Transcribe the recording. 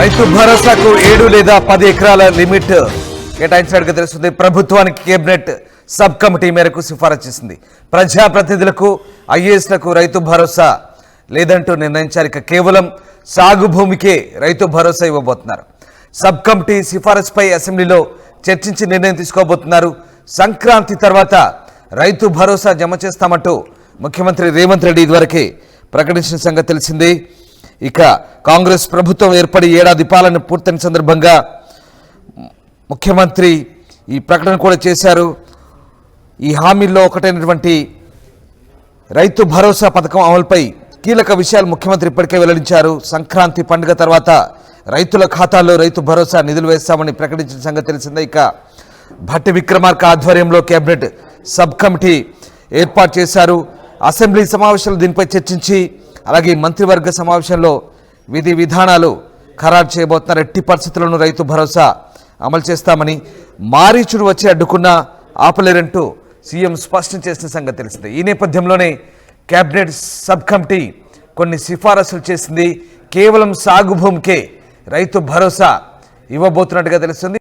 రైతు భరోసాకు 7 లేదా 10 ఎకరాల లిమిట్ కేటాయించినట్టుగా తెలుస్తుంది. ప్రభుత్వానికి కేబినెట్ సబ్ కమిటీ మేరకు సిఫారసు చేసింది. ప్రజాప్రతినిధులకు ఐఏఎస్లకు రైతు భరోసా లేదంటూ నిర్ణయించారు. ఇక కేవలం సాగు భూమికే రైతు భరోసా ఇవ్వబోతున్నారు. సబ్ కమిటీ సిఫారసుపై అసెంబ్లీలో చర్చించి నిర్ణయం తీసుకోబోతున్నారు. సంక్రాంతి తర్వాత రైతు భరోసా జమ చేస్తామంటూ ముఖ్యమంత్రి రేవంత్ రెడ్డి ఇదివరకే ప్రకటించిన సంగతి తెలిసిందే. ఇక కాంగ్రెస్ ప్రభుత్వం ఏర్పడి ఏడాది పాలన పూర్తయిన సందర్భంగా ముఖ్యమంత్రి ఈ ప్రకటన కూడా చేశారు. ఈ హామీల్లో ఒకటైనటువంటి రైతు భరోసా పథకం అమలుపై కీలక విషయాలు ముఖ్యమంత్రి ఇప్పటికే వెల్లడించారు. సంక్రాంతి పండుగ తర్వాత రైతుల ఖాతాల్లో రైతు భరోసా నిధులు వేస్తామని ప్రకటించిన సంగతి తెలిసిందే. ఇక భట్టి విక్రమార్క ఆధ్వర్యంలో కేబినెట్ సబ్ కమిటీ ఏర్పాటు చేశారు. అసెంబ్లీ సమావేశాలు దీనిపై చర్చించి అలాగే మంత్రివర్గ సమావేశంలో విధి విధానాలు ఖరారు చేయబోతున్నారు. ఎట్టి పరిస్థితుల్లోనూ రైతు భరోసా అమలు చేస్తామని, మారీచుడు వచ్చి అడ్డుకున్నా ఆపలేరంటూ సీఎం స్పష్టం చేసిన సంగతి తెలిసింది. ఈ నేపథ్యంలోనే కేబినెట్ సబ్ కమిటీ కొన్ని సిఫారసులు చేసింది. కేవలం సాగు భూమికే రైతు భరోసా ఇవ్వబోతున్నట్టుగా తెలుస్తుంది.